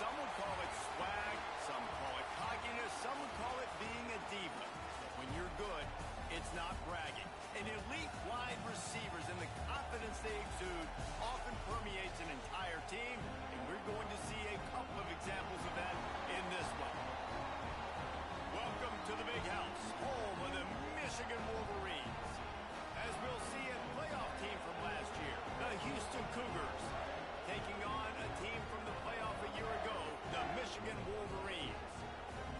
Some would call it swag, some call it cockiness, some would call it being a diva. But when you're good, it's not bragging. And elite wide receivers and the confidence they exude often permeates an entire team, and we're going to see a couple of examples of that in this one. Welcome to the Big House, home of the Michigan Wolverines. As we'll see, a playoff team from last year, the Houston Cougars, taking on a team from the playoff a year ago, the Michigan Wolverines.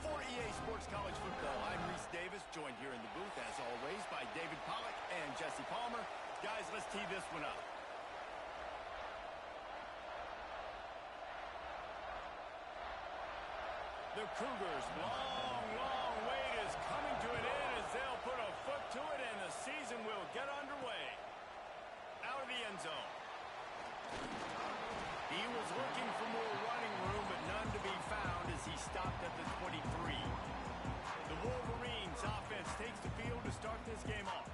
For EA Sports College Football, I'm Reese Davis, joined here in the booth, as always, by David Pollack and Jesse Palmer. Guys, let's tee this one up. The Cougars' long wait is coming to an end as they'll put a foot to it, and the season will get underway. Out of the end zone. He was looking for more running room, but none to be found as he stopped at the 23. The Wolverines offense takes the field to start this game off.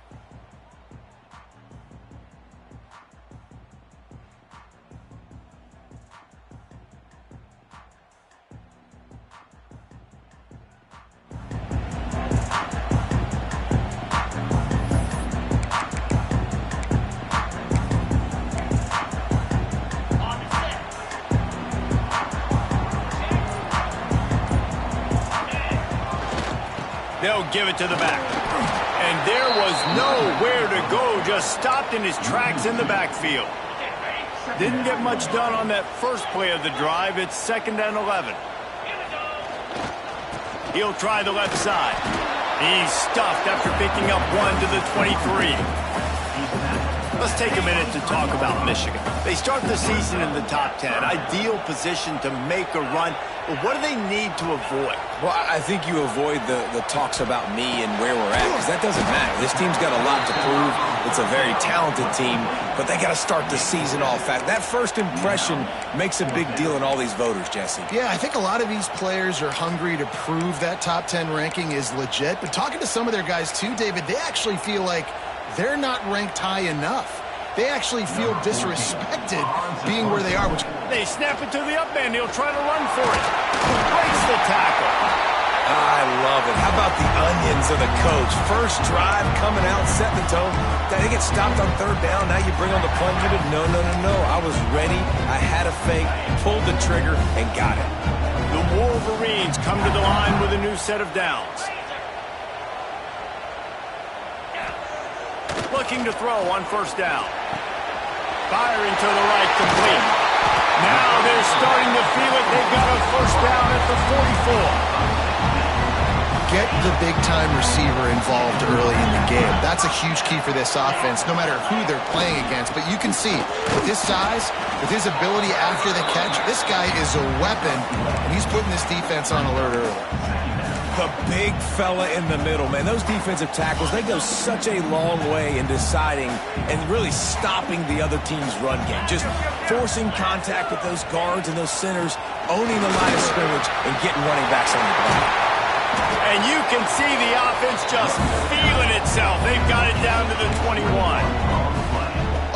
They'll give it to the back. And there was nowhere to go, just stopped in his tracks in the backfield. Didn't get much done on that first play of the drive. It's 2nd and 11. He'll try the left side. He's stuffed after picking up one to the 23. Let's take a minute to talk about Michigan. They start the season in the top 10. Ideal position to make a run. But what do they need to avoid? Well, I think you avoid the talks about me and where we're at, because that doesn't matter. This team's got a lot to prove. It's a very talented team, but they got to start the season off fast. That first impression makes a big deal in all these voters, Jesse. Yeah, I think a lot of these players are hungry to prove that top 10 ranking is legit. But talking to some of their guys too, David, they actually feel like they're not ranked high enough. They actually feel disrespected being where they are. They snap it to the up end. He'll try to run for it. Breaks the tackle. I love it. How about the onions of the coach? First drive, coming out, setting the tone. They get stopped on 3rd down. Now you bring on the punt unit. No. I was ready. I had a fake, pulled the trigger, and got it. The Wolverines come to the line with a new set of downs. Looking to throw on 1st down. Firing to the right, complete. Now they're starting to feel it. They've got a 1st down at the 44. Get the big-time receiver involved early in the game. That's a huge key for this offense, no matter who they're playing against. But you can see, with his size, with his ability after the catch, this guy is a weapon, and he's putting this defense on alert early. The big fella in the middle, man. Those defensive tackles, they go such a long way in deciding and really stopping the other team's run game. Just forcing contact with those guards and those centers, owning the line of scrimmage, and getting running backs on the ground. And you can see the offense just feeling itself. They've got it down to the 21.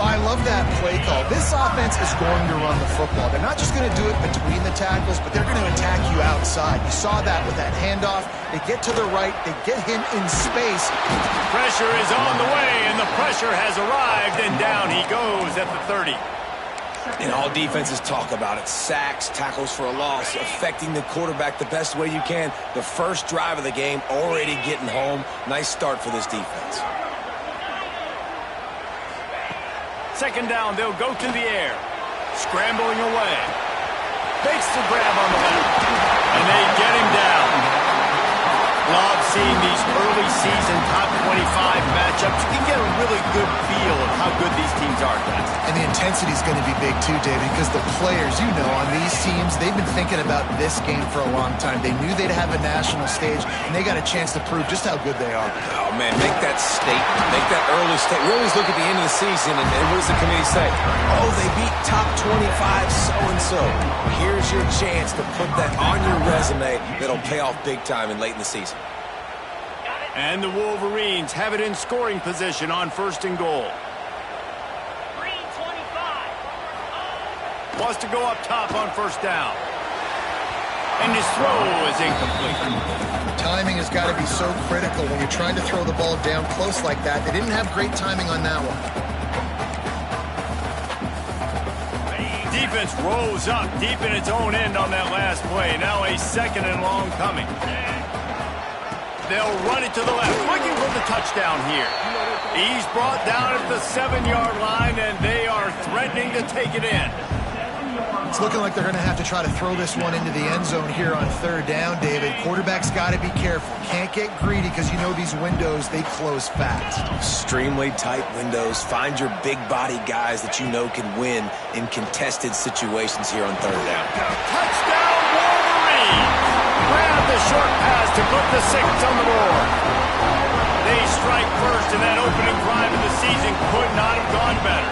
I love that play call. This offense is going to run the football. They're not just going to do it between the tackles, but they're going to attack you outside. You saw that with that handoff. They get to the right. They get him in space. Pressure is on the way, and the pressure has arrived, and down he goes at the 30. And all defenses talk about it. Sacks, tackles for a loss, affecting the quarterback the best way you can. The first drive of the game, already getting home. Nice start for this defense. 2nd down, they'll go to the air. Scrambling away. Makes the grab on the left. And they get him down. Love seeing these early season top 25 matchups. You can get a really good feel of how good these teams are, guys. And the intensity is going to be big too, David, because the players, you know, on these teams, they've been thinking about this game for a long time. They knew they'd have a national stage, and they got a chance to prove just how good they are. Oh, man, make that statement. Make that early statement. We always look at the end of the season, and what does the committee say? Oh, they beat top 25 so-and-so. Here's your chance to put that on your resume that'll pay off big time and late in the season. And the Wolverines have it in scoring position on 1st and goal. Wants to go up top on 1st down. And his throw is incomplete. Timing has got to be so critical when you're trying to throw the ball down close like that. They didn't have great timing on that one. Defense rolls up deep in its own end on that last play. Now a second and long coming. They'll run it to the left, looking for the touchdown here. He's brought down at the 7-yard line, and they are threatening to take it in. It's looking like they're going to have to try to throw this one into the end zone here on third down, David. Quarterback's got to be careful. Can't get greedy because you know these windows, they close fast. Extremely tight windows. Find your big body guys that you know can win in contested situations here on third down. Touchdown, Wolverine! Grab the short pass to put the 6 on the board. They strike first, and that opening drive of the season could not have gone better.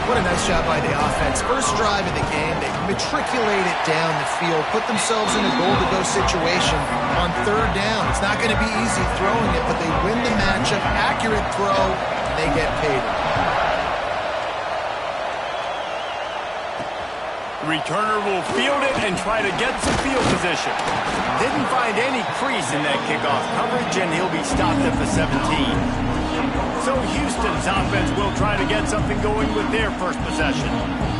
What a nice job by the offense. First drive of the game, they matriculate it down the field, put themselves in a goal-to-go situation on third down. It's not going to be easy throwing it, but they win the matchup. Accurate throw, and they get paid. Returner will field it and try to get some field position. Didn't find any crease in that kickoff coverage, and he'll be stopped at the 17. So Houston's offense will try to get something going with their first possession.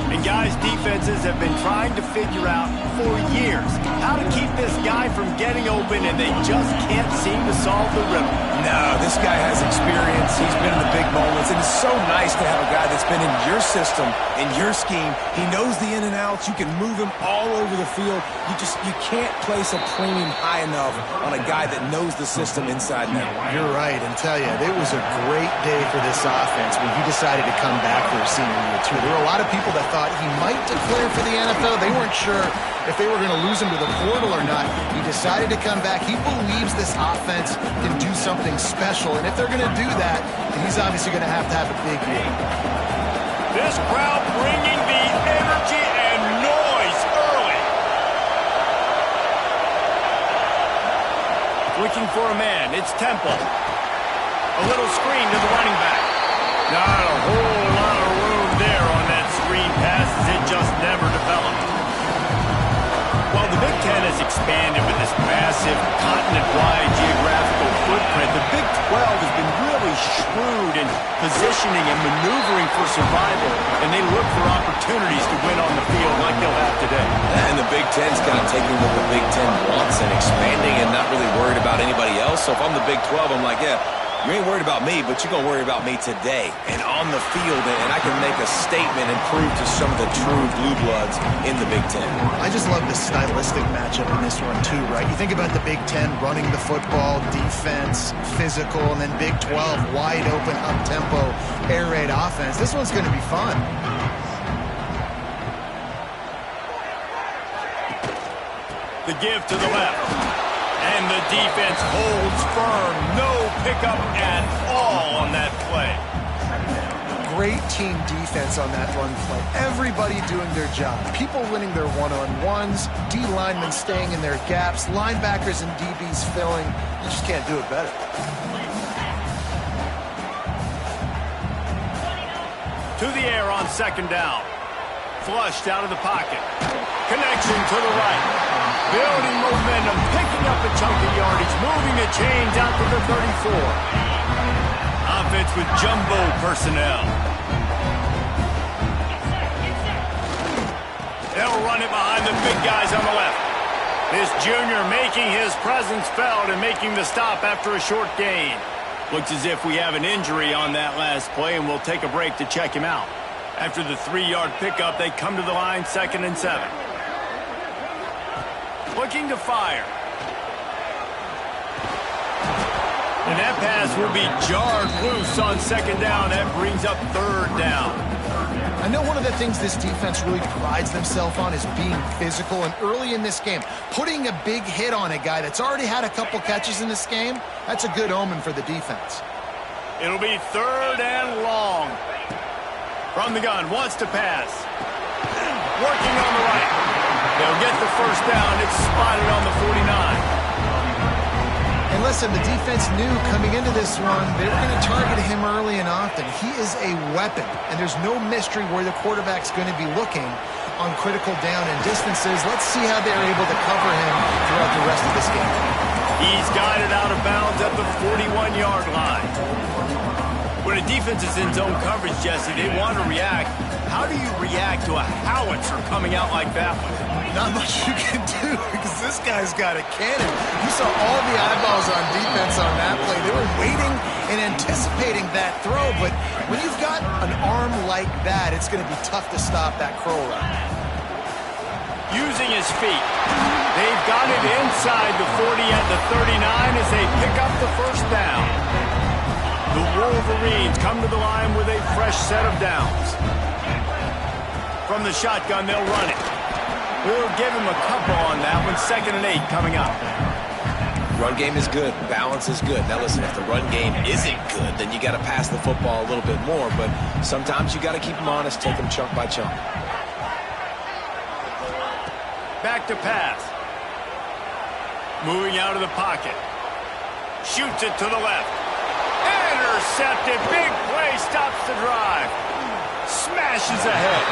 And guys, defenses have been trying to figure out for years how to keep this guy from getting open, and they just can't seem to solve the riddle. No, this guy has experience. He's been in the big moments, and it's so nice to have a guy that's been in your system, in your scheme. He knows the in and outs. You can move him all over the field. You can't place a premium high enough on a guy that knows the system inside and out. You're right, and tell you, it was a great day for this offense when he decided to come back for his senior year, too. There were a lot of people that thought he might declare for the NFL. They weren't sure if they were going to lose him to the portal or not. He decided to come back. He believes this offense can do something special, and if they're going to do that, he's obviously going to have a big year. This crowd bringing the energy and noise early. Looking for a man. It's Temple. A little screen to the running back. Not a whole lot of room there on that screen pass, as it just never developed. While the Big Ten has expanded with this massive continent-wide geographical footprint, the Big 12 has been really shrewd in positioning and maneuvering for survival, and they look for opportunities to win on the field like they'll have today. And the Big Ten's kind of taking what the Big Ten wants and expanding and not really worried about anybody else. So if I'm the Big 12, I'm like, yeah, you ain't worried about me, but you're going to worry about me today and on the field, and I can make a statement and prove to some of the true blue bloods in the Big Ten. I just love the stylistic matchup in this one, too, right? You think about the Big Ten running the football, defense, physical, and then Big 12, wide open, up-tempo, air raid offense. This one's going to be fun. The give to the left. And the defense holds firm. No pickup at all on that play. Great team defense on that run play. Everybody doing their job. People winning their one-on-ones, D linemen staying in their gaps, linebackers and DBs filling. You just can't do it better. To the air on second down. Flushed out of the pocket. Connection to the right. Building momentum, picking up a chunk of yardage, moving the chains out to the 34. Offense with jumbo personnel. They'll run it behind the big guys on the left. This junior making his presence felt and making the stop after a short gain. Looks as if we have an injury on that last play, and we'll take a break to check him out. After the 3-yard pickup, they come to the line, 2nd and 7. Looking to fire. And that pass will be jarred loose on second down. That brings up third down. I know one of the things this defense really prides themselves on is being physical, and early in this game, putting a big hit on a guy that's already had a couple catches in this game, that's a good omen for the defense. It'll be 3rd and long. From the gun, wants to pass. Working on the right. They'll get the first down. It's spotted on the 49. And listen, the defense knew coming into this one, they were going to target him early and often. He is a weapon, and there's no mystery where the quarterback's going to be looking. on critical down and distances. Let's see how they're able to cover him throughout the rest of this game. He's guided out of bounds at the 41-yard line. When a defense is in zone coverage, Jesse, they want to react. How do you react to a howitzer coming out like that one? Not much you can do because this guy's got a cannon. You saw all the eyeballs on defense on that play. They were waiting and anticipating that throw, but when you've got an arm like that, it's going to be tough to stop that curl run. Using his feet. They've got it inside the 40 at the 39 as they pick up the first down. The Wolverines come to the line with a fresh set of downs. From the shotgun, they'll run it. We'll give him a couple on that one. 2nd and 8 coming up. Run game is good. Balance is good. Now listen, if the run game isn't good, then you got to pass the football a little bit more. But sometimes you got to keep them honest, take them chunk by chunk. Back to pass. Moving out of the pocket. Shoots it to the left. Intercepted. Big play. Stops the drive. Smashes ahead.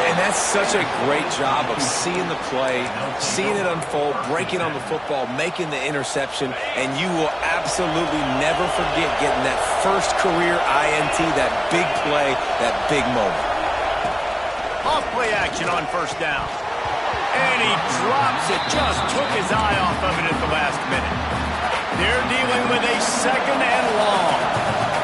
And that's such a great job of seeing the play, seeing it unfold, breaking on the football, making the interception, and you will absolutely never forget getting that first career INT, that big play, that big moment. Off play action on first down. And he drops it. Just took his eye off of it at the last minute. They're dealing with a 2nd and long.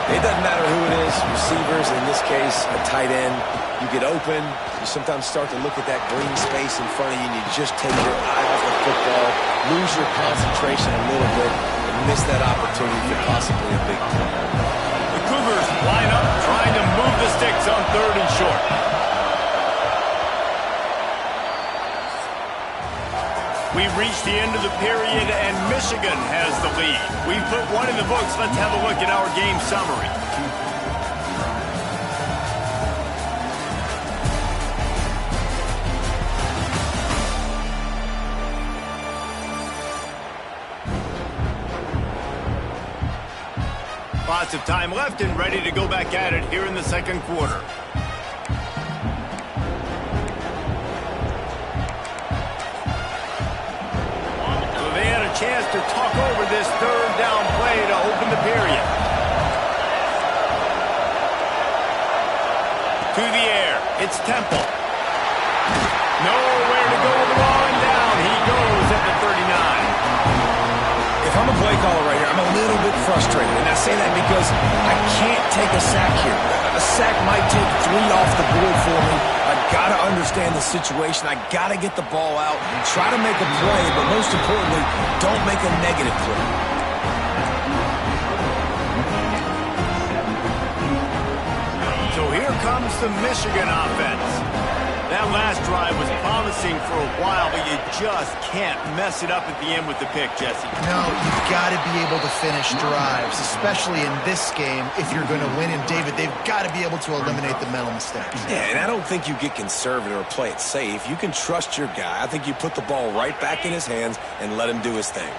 It doesn't matter who it is, receivers, in this case, a tight end. You get open, you sometimes start to look at that green space in front of you, and you just take your eye off the football, lose your concentration a little bit, and miss that opportunity for possibly a big play. The Cougars line up, trying to move the sticks on 3rd and short. We've reached the end of the period, and Michigan has the lead. We've put one in the books. Let's have a look at our game summary. Lots of time left and ready to go back at it here in the 2nd quarter. Chance to talk over this 3rd down play to open the period. To the air. It's Temple. Nowhere to go with the ball and down. He goes at the 39. If I'm a play caller right here, I'm a little bit frustrated. And I say that because I can't take a sack here. A sack might take 3 off the board for me. I've got to understand the situation. I got to get the ball out, try to make a play, but most importantly, don't make a negative play. So here comes the Michigan offense. That last drive was promising for a while, but you just can't mess it up at the end with the pick, Jesse. No, you've got to be able to finish drives, especially in this game if you're going to win. And, David, they've got to be able to eliminate the mental mistakes. Yeah, and I don't think you get conservative or play it safe. You can trust your guy. I think you put the ball right back in his hands and let him do his thing.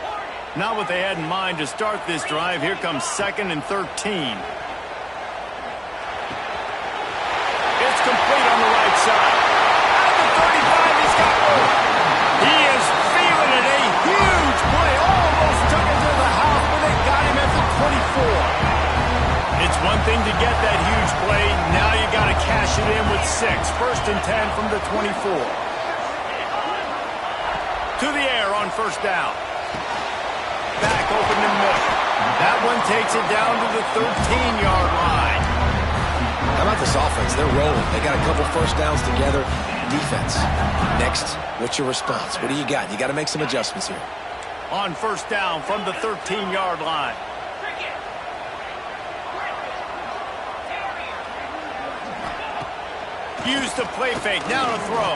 Not what they had in mind to start this drive. Here comes 2nd and 13. It's complete on the right side. At the 35, he's got more. He is feeling it. A huge play. Almost took it to the house, but they got him at the 24. It's one thing to get that huge play. Now you got to cash it in with 6. 1st and 10 from the 24. To the air on first down. Back open in the middle. That one takes it down to the 13-yard line. How about this offense? They're rolling. They got a couple first downs together. Defense. Next, what's your response? What do you got? You got to make some adjustments here. On first down from the 13-yard line. Use the play fake. Now to throw.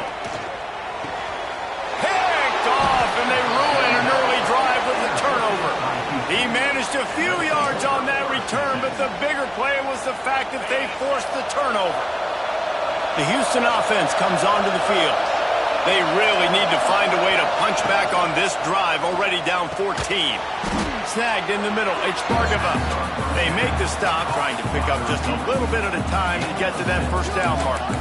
Picked off, and they ruin an early drive with the turnover. He managed a few yards on that return, but the bigger play was the fact that they forced the turnover. The Houston offense comes onto the field. They really need to find a way to punch back on this drive, already down 14. Snagged in the middle, it's Bargava. They make the stop, trying to pick up just a little bit at a time to get to that first down marker.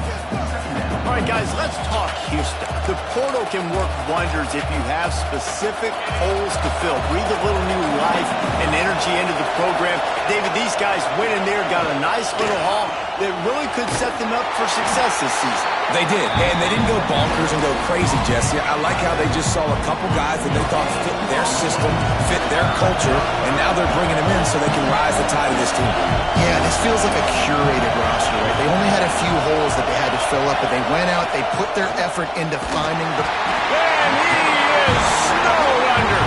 All right, guys, let's talk Houston. The portal can work wonders if you have specific holes to fill. Breathe a little new life and energy into the program. David, these guys went in there, got a nice little haul that really could set them up for success this season. They did, and they didn't go bonkers and go crazy, Jesse. I like how they just saw a couple guys that they thought fit their system, fit their culture, and now they're bringing them in so they can rise the tide of this team. Yeah, this feels like a curated roster, right? They only had a few holes that they had to fill up, but they went out, they put their effort into finding the... And he is snowed under,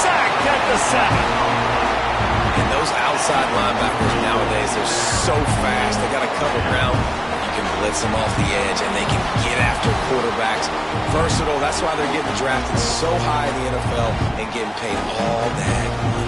sacked at the 7. And those outside linebackers nowadays, they're so fast. They got to cover ground. You can blitz them off the edge, and they can get after quarterbacks. Versatile. That's why they're getting drafted so high in the NFL and getting paid all that money.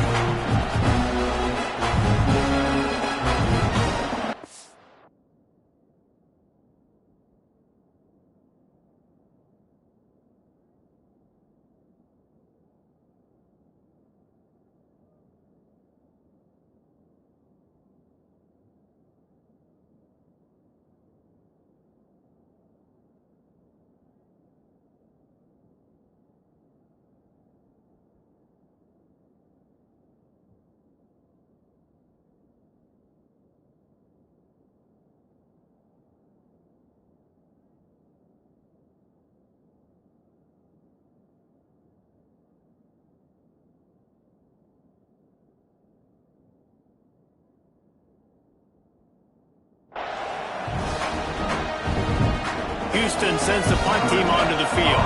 Houston sends the punt team onto the field.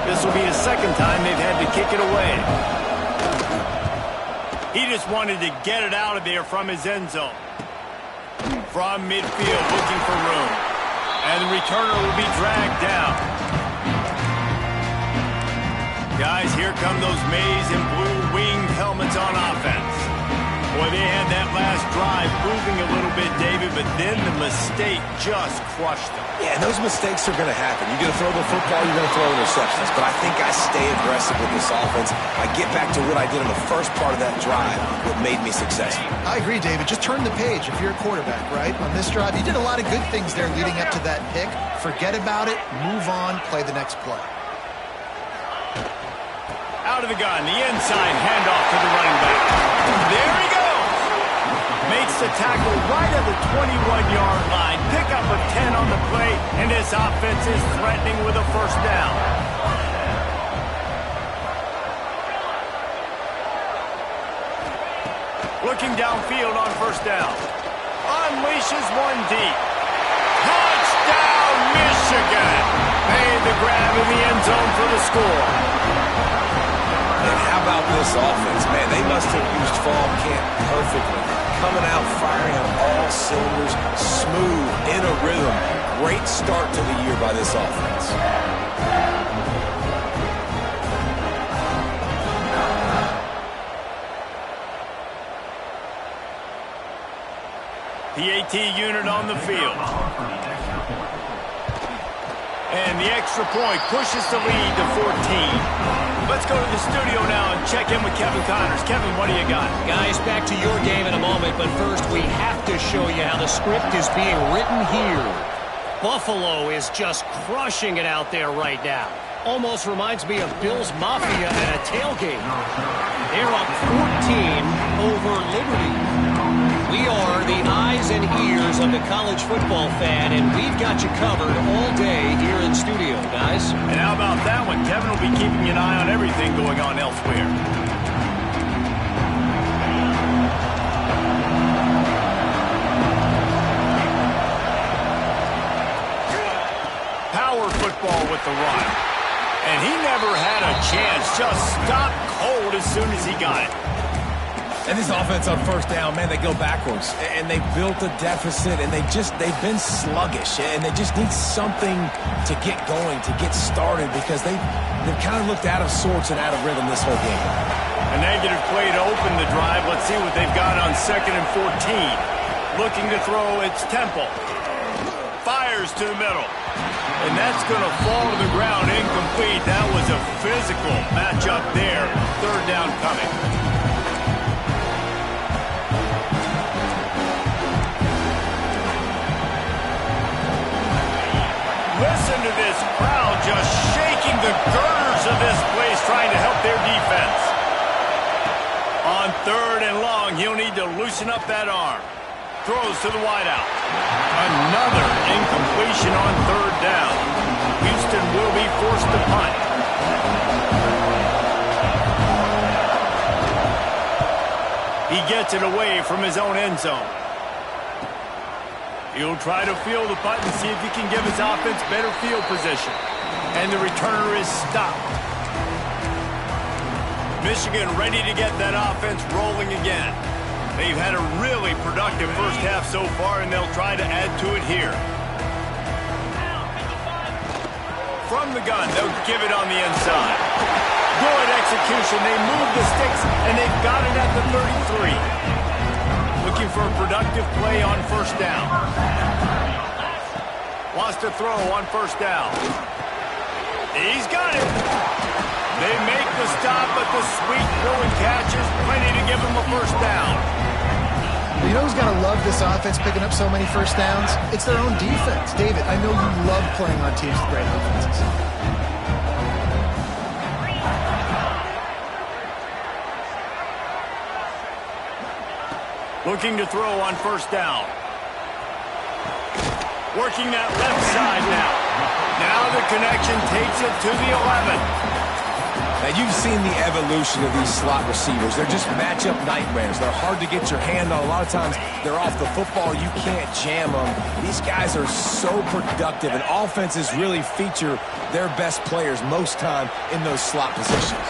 This will be the second time they've had to kick it away. He just wanted to get it out of there from his end zone. From midfield, looking for room. And the returner will be dragged down. Guys, here come those maize and blue winged helmets on offense. Boy, they had that last drive moving a little bit, David, but then the mistake just crushed them. Yeah, and those mistakes are going to happen. You're going to throw the football, you're going to throw interceptions. But I think I stay aggressive with this offense. I get back to what I did in the first part of that drive, what made me successful. I agree, David. Just turn the page if you're a quarterback, right? On this drive, you did a lot of good things there leading up to that pick. Forget about it, move on, play the next play. Out of the gun, the inside handoff to the running back. There he goes. Makes the tackle right at the 21-yard line. Pick up a 10 on the play, and this offense is threatening with a first down. Looking downfield on first down. Unleashes one deep. Touchdown, Michigan! Made the grab in the end zone for the score. And how about this offense? Man, they must have used fall camp perfectly. Coming out, firing on all cylinders, smooth, in a rhythm. Great start to the year by this offense. The AT unit on the field. And the extra point pushes the lead to 14. Let's go to the studio now and check in with Kevin Connors. Kevin, what do you got? Guys, back to your game in a moment, but first we have to show you how the script is being written here. Buffalo is just crushing it out there right now. Almost reminds me of Bills Mafia at a tailgate. They're up 14 over Liberty. We are the eyes and ears of the college football fan, and we've got you covered all day here in studio, guys. And how about that one? Kevin will be keeping an eye on everything going on elsewhere. Power football with the run. And he never had a chance. Just stopped cold as soon as he got it. And this offense on first down, man, they go backwards. And they built a deficit, and they've been sluggish. And they just need something to get going, to get started, because they've kind of looked out of sorts and out of rhythm this whole game. A negative play to open the drive. Let's see what they've got on 2nd and 14. Looking to throw, it's Temple. Fires to the middle. And that's going to fall to the ground incomplete. That was a physical matchup there. 3rd down coming. Listen to he'll need to loosen up that arm. Throws to the wideout. Another incompletion on third down. Houston will be forced to punt. He gets it away from his own end zone. He'll try to field the punt and see if he can give his offense better field position. And the returner is stopped. Michigan ready to get that offense rolling again. They've had a really productive first half so far, and they'll try to add to it here. From the gun, they'll give it on the inside. Good execution. They move the sticks, and they've got it at the 33. Looking for a productive play on first down. Wants to throw on first down. He's got it. They make the stop, but the sweet throw and catch is plenty to give him a first down. You know who's got to love this offense picking up so many first downs? It's their own defense. David, I know you love playing on teams with great offenses. Looking to throw on first down. Working that left side now. Now the connection takes it to the 11. Now, you've seen the evolution of these slot receivers. They're just matchup nightmares. They're hard to get your hand on. A lot of times, they're off the football. You can't jam them. These guys are so productive, and offenses really feature their best players most time in those slot positions.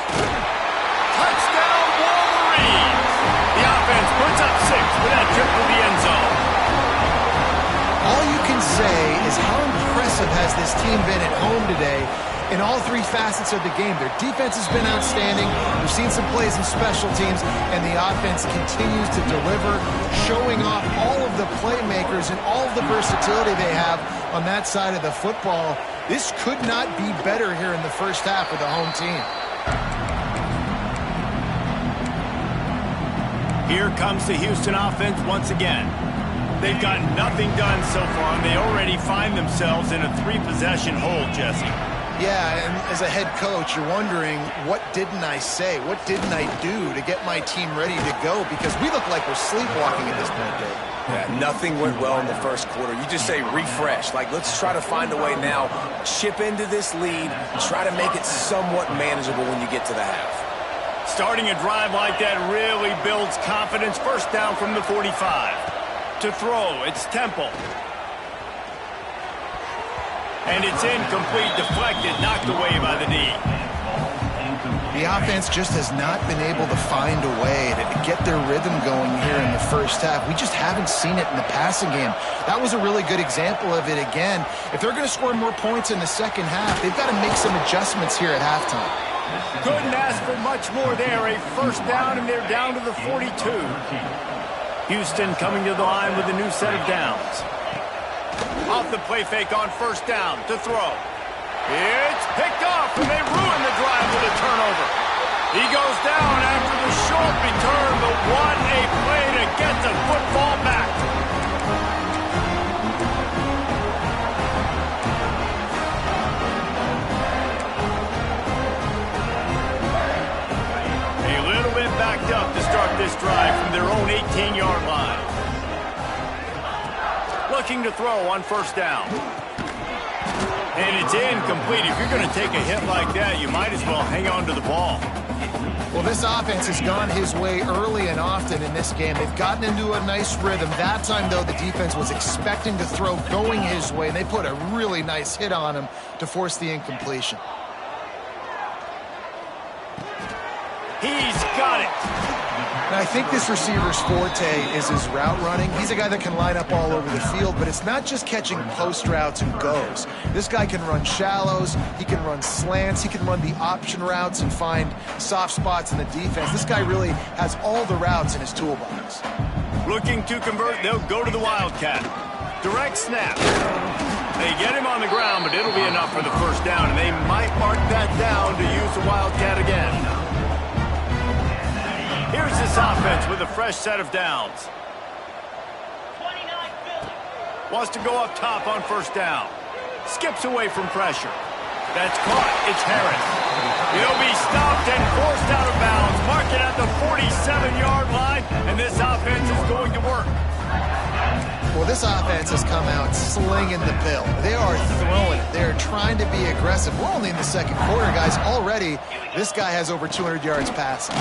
Touchdown, Wolverines! The offense puts up 6 with that trip to the end zone. All you can say is how impressive has this team been at home today in all 3 facets of the game. Their defense has been outstanding. We've seen some plays in special teams, and the offense continues to deliver, showing off all of the playmakers and all of the versatility they have on that side of the football. This could not be better here in the first half with the home team. Here comes the Houston offense once again. They've got nothing done so far, and they already find themselves in a 3-possession hole, Jesse. Yeah, and as a head coach, you're wondering, what didn't I say? What didn't I do to get my team ready to go? Because we look like we're sleepwalking at this point, Dave. Yeah, nothing went well in the first quarter. You just say refresh. Like, let's try to find a way now. Chip into this lead. Try to make it somewhat manageable when you get to the half. Starting a drive like that really builds confidence. First down from the 45. To throw, it's Temple. And it's incomplete, deflected, knocked away by the D. The offense just has not been able to find a way to get their rhythm going here in the first half. We just haven't seen it in the passing game. That was a really good example of it again. If they're going to score more points in the second half, they've got to make some adjustments here at halftime. Couldn't ask for much more there. A first down, and they're down to the 42. Houston coming to the line with a new set of downs. Off the play fake on first down to throw. It's picked off, and they ruin the drive with a turnover. He goes down after the short return, but what a play to get the football back. A little bit backed up to start this drive from their own 18-yard line. Looking to throw on first down. And it's incomplete. If you're going to take a hit like that, you might as well hang on to the ball. Well, this offense has gone his way early and often in this game. They've gotten into a nice rhythm. That time, though, the defense was expecting to throw going his way, and they put a really nice hit on him to force the incompletion. He's got it. And I think this receiver's forte is his route running. He's a guy that can line up all over the field, but it's not just catching post routes and goes. This guy can run shallows, he can run slants, he can run the option routes and find soft spots in the defense. This guy really has all the routes in his toolbox. Looking to convert, they'll go to the Wildcat. Direct snap. They get him on the ground, but it'll be enough for the first down, and they might mark that down to use the Wildcat again. Here's this offense with a fresh set of downs. Wants to go up top on first down. Skips away from pressure. That's caught. It's Harris. He'll be stopped and forced out of bounds. Mark it at the 47-yard line, and this offense Well, this offense has come out slinging the pill. They are throwing it. They're trying to be aggressive. We're only in the second quarter, guys. Already, this guy has over 200 yards passing.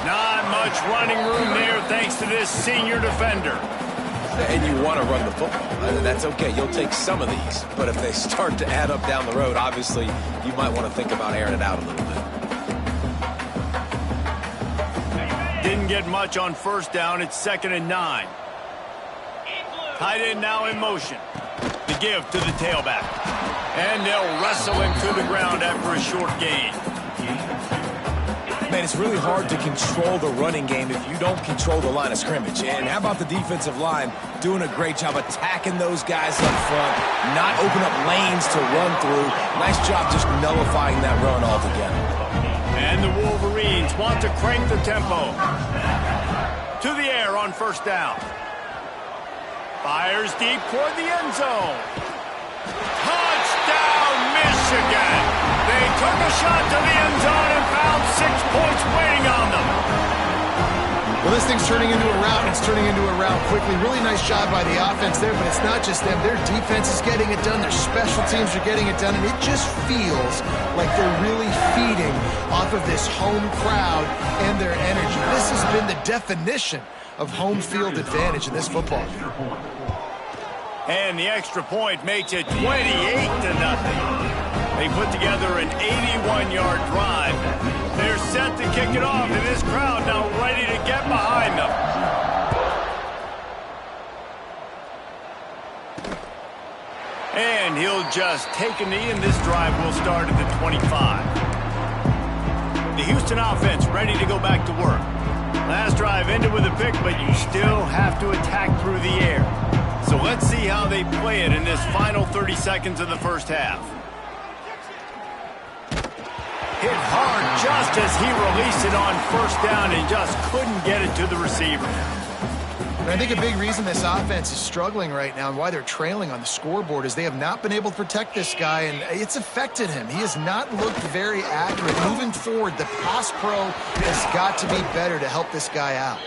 Not much running room there thanks to this senior defender. And you want to run the football. That's okay. You'll take some of these. But if they start to add up down the road, obviously, you might want to think about airing it out a little bit. Didn't get much on first down. It's 2nd and 9. Tight end now in motion. The give to the tailback. And they'll wrestle him to the ground after a short gain. Man, it's really hard to control the running game if you don't control the line of scrimmage. And how about the defensive line doing a great job attacking those guys up front, not open up lanes to run through. Nice job just nullifying that run altogether. And the Wolverines want to crank the tempo. To the air on first down. Fires deep toward the end zone. Touchdown, Michigan! They took a shot to the end zone and found 6 points waiting on them. Well, this thing's turning into a rout, and it's turning into a rout quickly. Really nice job by the offense there, but it's not just them. Their defense is getting it done. Their special teams are getting it done, and it just feels like they're really feeding off of this home crowd and their energy. This has been the definition of home field advantage in this football game. And the extra point makes it 28-0. They put together an 81-yard drive. They're set to kick it off, and this crowd now ready to get behind them. And he'll just take a knee, and this drive will start at the 25. The Houston offense ready to go back to work. Last drive ended with a pick, but you still have to attack through the air. So let's see how they play it in this final 30 seconds of the first half. Hit hard just as he released it on first down and just couldn't get it to the receiver. And I think a big reason this offense is struggling right now and why they're trailing on the scoreboard is they have not been able to protect this guy, and it's affected him. He has not looked very accurate. Moving forward, the pass pro has got to be better to help this guy out.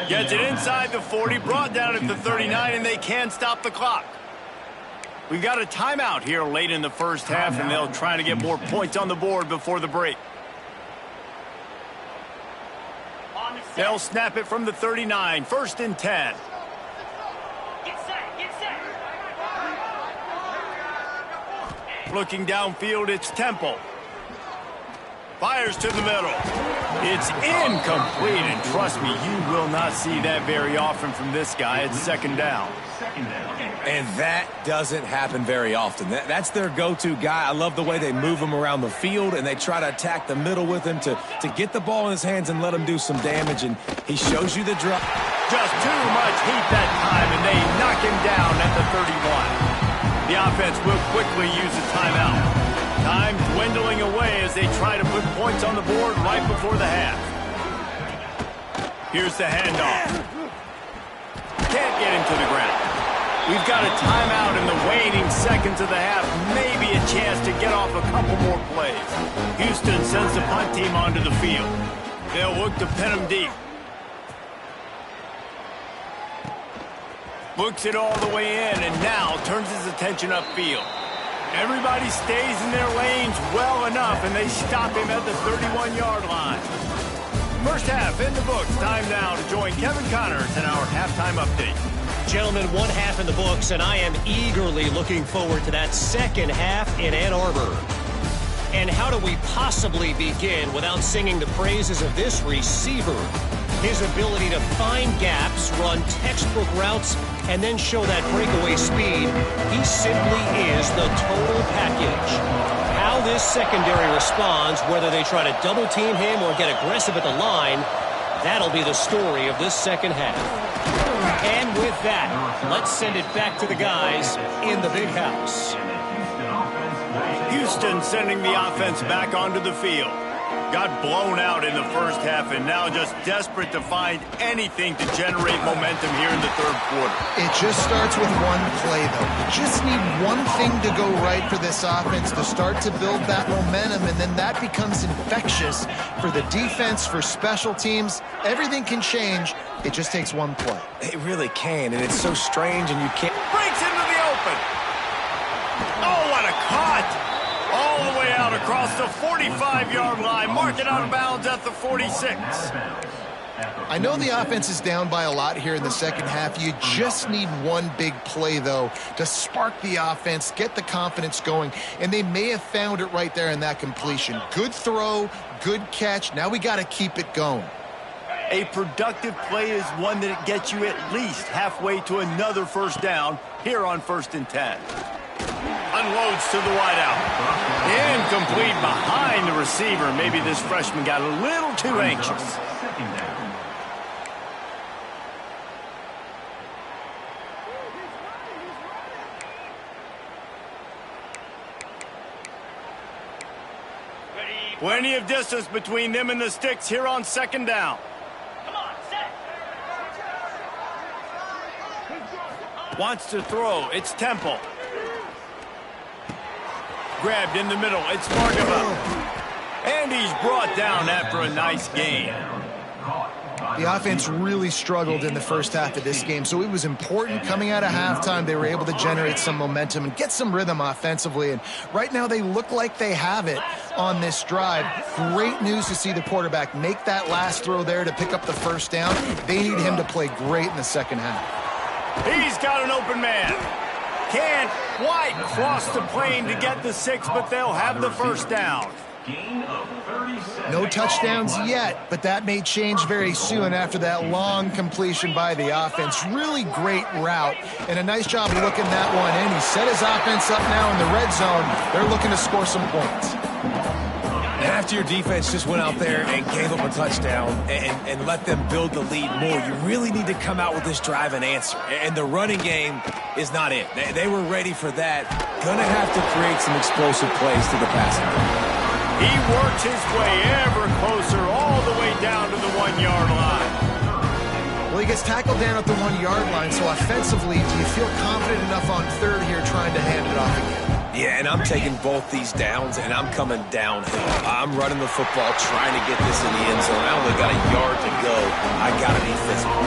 Gets it inside the 40, brought down at the 39, and they can't stop the clock. We've got a timeout here late in the first half, and they'll try to get more points on the board before the break. They'll snap it from the 39, 1st and 10. Looking downfield, it's Temple. Fires to the middle. It's incomplete, and trust me, you will not see that very often from this guy. It's 2nd down. And that doesn't happen very often. That's their go-to guy. I love the way they move him around the field, and they try to attack the middle with him to get the ball in his hands and let him do some damage, and he shows you the drop. Just too much heat that time, and they knock him down at the 31. The offense will quickly use a timeout. Time dwindling away as they try to put points on the board right before the half. Here's the handoff. Can't get him to the ground. We've got a timeout in the waning seconds of the half. Maybe a chance to get off a couple more plays. Houston sends the punt team onto the field. They'll look to pin him deep. Looks it all the way in, and now turns his attention upfield. Everybody stays in their lanes well enough, and they stop him at the 31-yard line. First half in the books. Time now to join Kevin Connors in our halftime update. Gentlemen, 1 half in the books, and I am eagerly looking forward to that second half in Ann Arbor. And how do we possibly begin without singing the praises of this receiver? His ability to find gaps, run textbook routes, and then show that breakaway speed. He simply is the total package. How this secondary responds, whether they try to double team him or get aggressive at the line, that'll be the story of this second half. And with that, let's send it back to the guys in the big house. Houston sending the offense back onto the field. got blown out in the first half and now just desperate to find anything to generate momentum here in the third quarter. It just starts with one play, though. You just need one thing to go right for this offense to start to build that momentum, and then that becomes infectious for the defense, for special teams. Everything can change. It just takes one play. It really can, and it's so strange, and you can't... Breaks into the open. Oh, what a cut! All the way out across the 45-yard line, marking out of bounds at the 46. I know the offense is down by a lot here in the second half. You just need one big play, though, to spark the offense, get the confidence going, and they may have found it right there in that completion. Good throw, good catch. Now we got to keep it going. A productive play is one that gets you at least halfway to another first down here on 1st and 10. Unloads to the wideout. Incomplete behind the receiver. Maybe this freshman got a little too anxious. Plenty of distance between them and the sticks here on 2nd down. Wants to throw. It's Temple. Grabbed in the middle. It's Margava. And he's brought down after a nice gain. The offense really struggled in the first half of this game, so it was important coming out of halftime. They were able to generate some momentum and get some rhythm offensively, and right now they look like they have it on this drive. Great news to see the quarterback make that last throw there to pick up the first down. They need him to play great in the second half. He's got an open man. Can't quite cross the plane to get the 6, but they'll have the first down. No touchdowns yet, but that may change very soon after that long completion by the offense. Really great route, and a nice job of looking that one in. He set his offense up now in the red zone. They're looking to score some points. And after your defense just went out there and gave up a touchdown and let them build the lead more, you really need to come out with this drive and answer. And the running game is not it. They were ready for that. Gonna have to create some explosive plays to the passing game. He works his way ever closer all the way down to the 1-yard line. Well, he gets tackled down at the 1-yard line, so offensively, do you feel confident enough on 3rd here trying to hand it off again? Yeah, and I'm taking both these downs, and I'm coming downhill. I'm running the football, trying to get this in the end zone. I only got a yard to go. I got to be physical.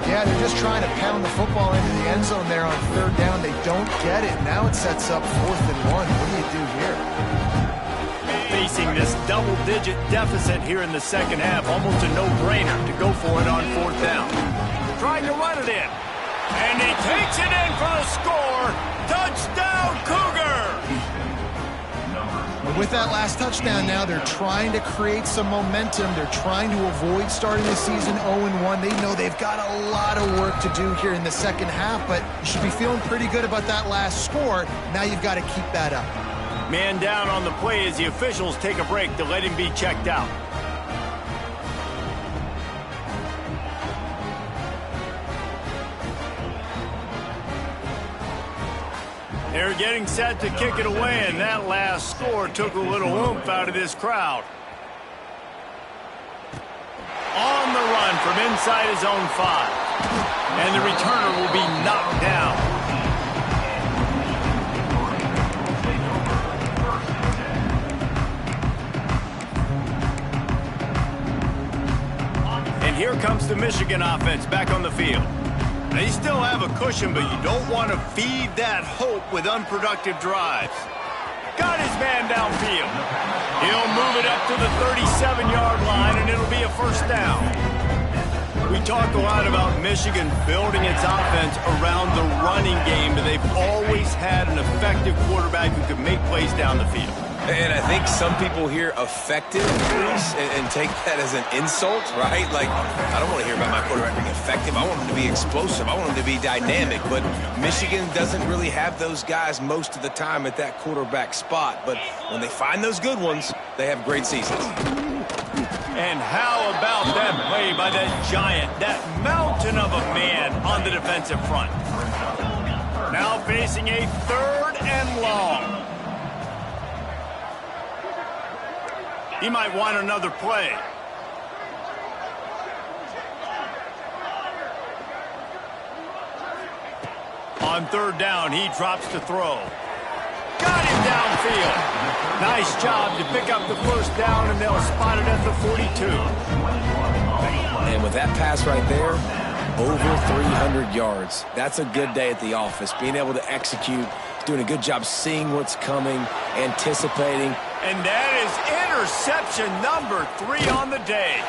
Yeah, they're just trying to pound the football into the end zone there on 3rd down. They don't get it. Now it sets up 4th and 1. What do you do here? Facing this double-digit deficit here in the second half, almost a no-brainer to go for it on 4th down. Trying to run it in. And he takes it in for the score. Touchdown, Cougar! With that last touchdown now, they're trying to create some momentum. They're trying to avoid starting the season 0-1. They know they've got a lot of work to do here in the second half, but you should be feeling pretty good about that last score. Now you've got to keep that up. Man down on the play as the officials take a break to let him be checked out. They're getting set to kick it away, and that last score took a little oomph out of this crowd. On the run from inside his own 5. And the returner will be knocked down. And here comes the Michigan offense back on the field. They still have a cushion, but you don't want to feed that hope with unproductive drives. Got his man downfield. He'll move it up to the 37-yard line, and it'll be a first down. We talk a lot about Michigan building its offense around the running game, but they've always had an effective quarterback who could make plays down the field. And I think some people hear effective and take that as an insult, right? Like, I don't want to hear about my quarterback being effective. I want him to be explosive. I want him to be dynamic. But Michigan doesn't really have those guys most of the time at that quarterback spot. But when they find those good ones, they have great seasons. And how about that play by that giant, that mountain of a man on the defensive front? Now facing a 3rd and long. He might want another play. On third down, he drops to throw. Got him downfield. Nice job to pick up the first down, and they'll spot it at the 42. And with that pass right there, over 300 yards. That's a good day at the office. Being able to execute, doing a good job seeing what's coming, anticipating. And that is interception number 3 on the day.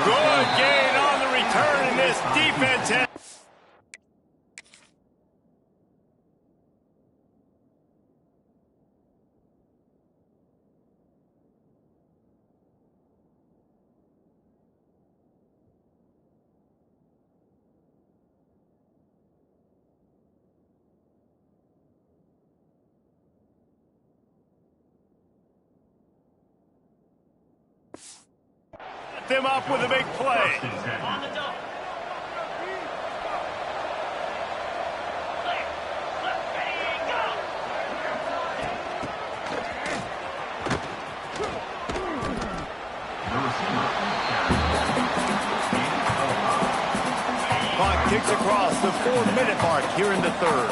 Good gain on the return, and this defense has... them up with a big play. Clock ticks across the 4-minute mark here in the third.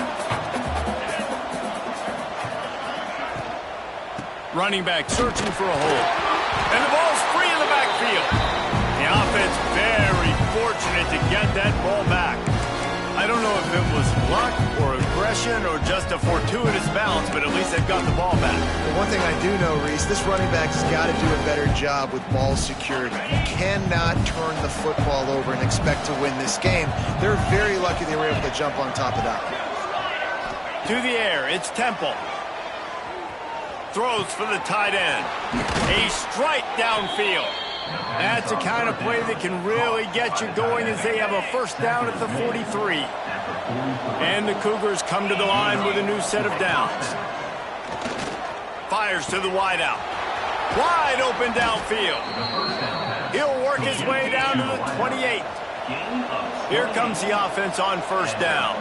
Running back searching for a hole. And the ball's free in the backfield. The offense very fortunate to get that ball back. I don't know if it was luck or aggression or just a fortuitous bounce, but at least they've got the ball back. Well, one thing I do know, Reese, this running back's got to do a better job with ball security. You cannot turn the football over and expect to win this game. They're very lucky they were able to jump on top of that. To the air, it's Temple. Throws for the tight end. A strike downfield. That's the kind of play that can really get you going as they have a first down at the 43. And the Cougars come to the line with a new set of downs. Fires to the wideout. Wide open downfield. He'll work his way down to the 28. Here comes the offense on first down.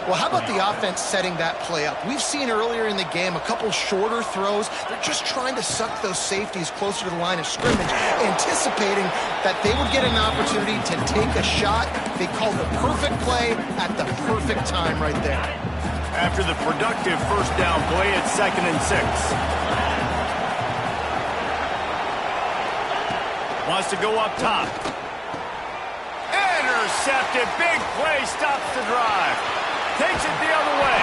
Well, how about the offense setting that play up? We've seen earlier in the game a couple shorter throws. They're just trying to suck those safeties closer to the line of scrimmage, anticipating that they would get an opportunity to take a shot. They called the perfect play at the perfect time right there. After the productive first down play, it's 2nd and 6. Wants to go up top. Intercepted. Big play, stops the drive. Takes it the other way.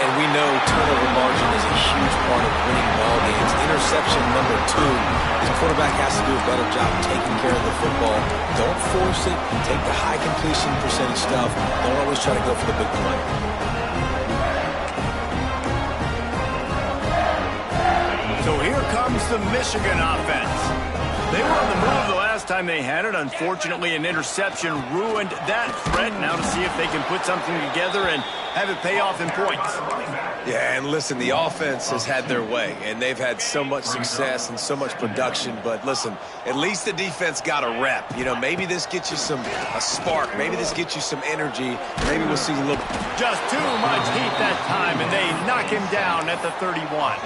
And we know turnover margin is a huge part of winning ball games. Interception number 2. The quarterback has to do a better job taking care of the football. Don't force it. Take the high completion percentage stuff. Don't always try to go for the big play. So here comes the Michigan offense. They were on the move the last time they had it. Unfortunately, an interception ruined that threat. Now to see if they can put something together and have it pay off in points. Yeah, and listen, the offense has had their way, and they've had so much success and so much production. But listen, at least the defense got a rep. You know, maybe this gets you a spark. Maybe this gets you some energy. Maybe we'll see a little. Just too much heat that time, and they knock him down at the 31.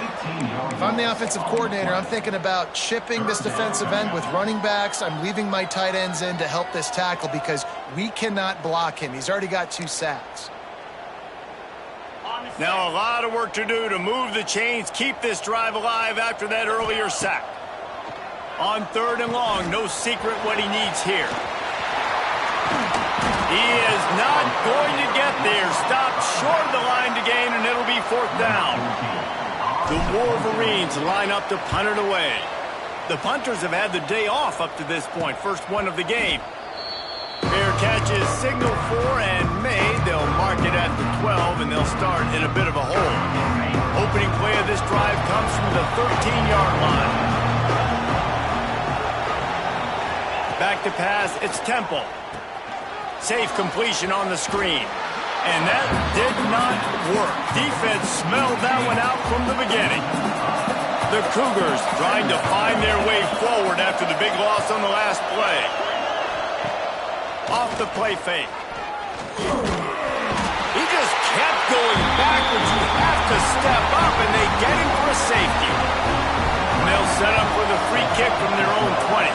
If I'm the offensive coordinator, I'm thinking about chipping this defensive end with running backs. I'm leaving my tight ends in to help this tackle because we cannot block him. He's already got 2 sacks. Now a lot of work to do to move the chains, keep this drive alive after that earlier sack. On 3rd and long, no secret what he needs here. He is not going to get there. Stopped short of the line to gain, and it'll be 4th down. The Wolverines line up to punt it away. The punters have had the day off up to this point. First one of the game. Fair catch is signaled for and made. They'll mark it at the 12, and they'll start in a bit of a hole. Opening play of this drive comes from the 13-yard line. Back to pass, it's Temple. Safe completion on the screen. And that did not work. Defense smelled that one out from the beginning. The Cougars trying to find their way forward after the big loss on the last play. Off the play fake. He just kept going backwards. You have to step up, and they get him for a safety. they'll set up for the free kick from their own 20.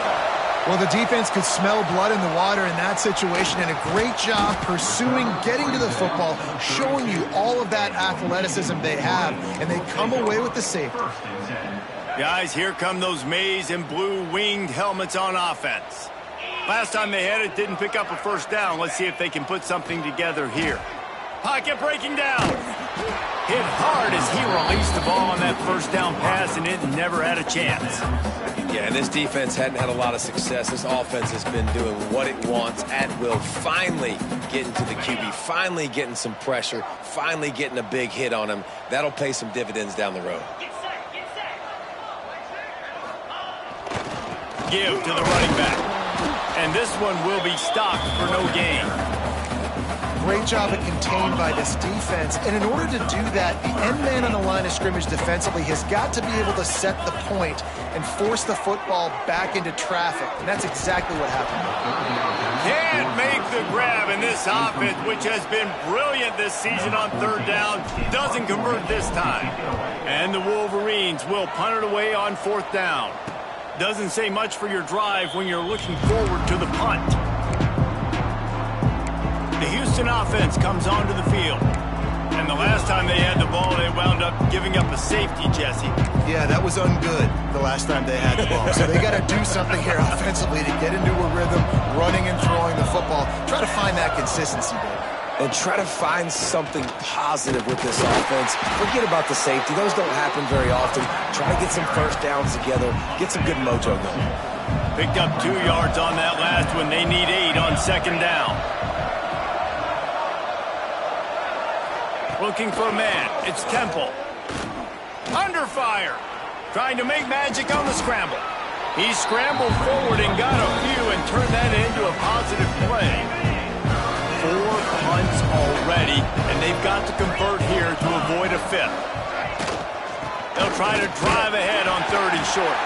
Well, the defense could smell blood in the water in that situation, and a great job pursuing, getting to the football, showing you all of that athleticism they have, and they come away with the safety. Guys, here come those maize and blue winged helmets on offense. Last time they had it, didn't pick up a first down. Let's see if they can put something together here. Pocket breaking down. Hit hard as he released the ball on that first down pass, and it never had a chance. Yeah, and this defense hadn't had a lot of success. This offense has been doing what it wants at will. Finally getting to the QB, finally getting some pressure, finally getting a big hit on him. That'll pay some dividends down the road. Give to the running back. And this one will be stopped for no gain. Great job at contained by this defense. And in order to do that, the end man on the line of scrimmage defensively has got to be able to set the point and force the football back into traffic. And that's exactly what happened. Can't make the grab, in this offense, which has been brilliant this season on third down, doesn't convert this time. And the Wolverines will punt it away on fourth down. Doesn't say much for your drive when you're looking forward to the punt. The Houston offense comes onto the field. And the last time they had the ball, they wound up giving up a safety, Jesse. Yeah, that was ungood the last time they had the ball. So they got to do something here offensively to get into a rhythm, running and throwing the football. Try to find that consistency, Dave. And try to find something positive with this offense. Forget about the safety. Those don't happen very often. Try to get some first downs together. Get some good mojo going. Picked up 2 yards on that last one. They need 8 on second down. Looking for a man. It's Temple. Under fire. Trying to make magic on the scramble. He scrambled forward and got a few and turned that into a positive play. 4 punts already, and they've got to convert here to avoid a 5th. They'll try to drive ahead on 3rd and short.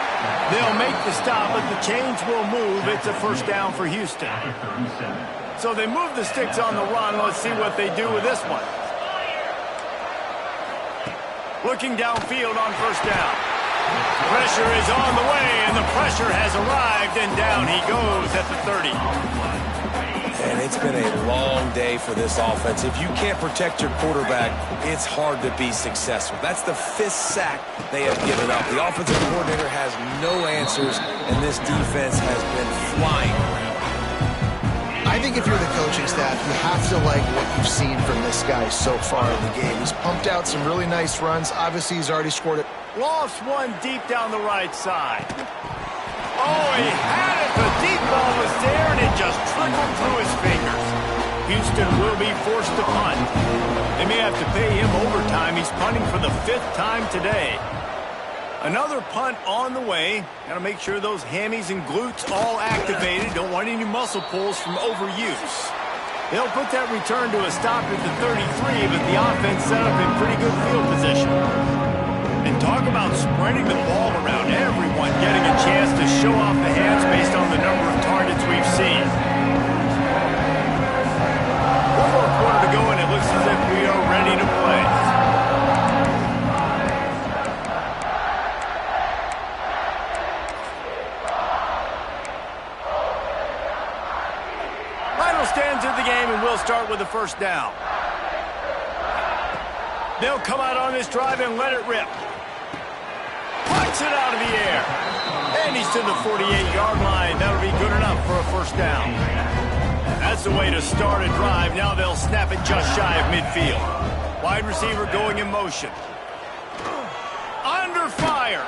They'll make the stop, but the chains will move. It's a first down for Houston. So they move the sticks on the run. Let's see what they do with this one. Looking downfield on first down. Pressure is on the way, and the pressure has arrived, and down he goes at the 30. And it's been a long day for this offense. If you can't protect your quarterback, it's hard to be successful. That's the 5th sack they have given up. The offensive coordinator has no answers, and this defense has been flying around. I think if you're the coaching staff, you have to like what you've seen from this guy so far in the game. He's pumped out some really nice runs. Obviously, he's already scored it. Lost one deep down the right side. Oh, he had it. The deep ball was there, and it just trickled through his fingers. Houston will be forced to punt. They may have to pay him overtime. He's punting for the 5th time today. Another punt on the way. Got to make sure those hammies and glutes all activated. Don't want any muscle pulls from overuse. They'll put that return to a stop at the 33, but the offense set up in pretty good field position. And talk about spreading the ball around. Everyone getting a chance to show off the hands based on the number of targets we've seen. 1 more quarter to go, and it looks as if we are ready to play. Final stands of the game, and we'll start with the first down. They'll come out on this drive and let it rip. Puts it out of the air. And he's to the 48-yard line. That'll be good enough for a first down. That's the way to start a drive. Now they'll snap it just shy of midfield. Wide receiver going in motion. Under fire.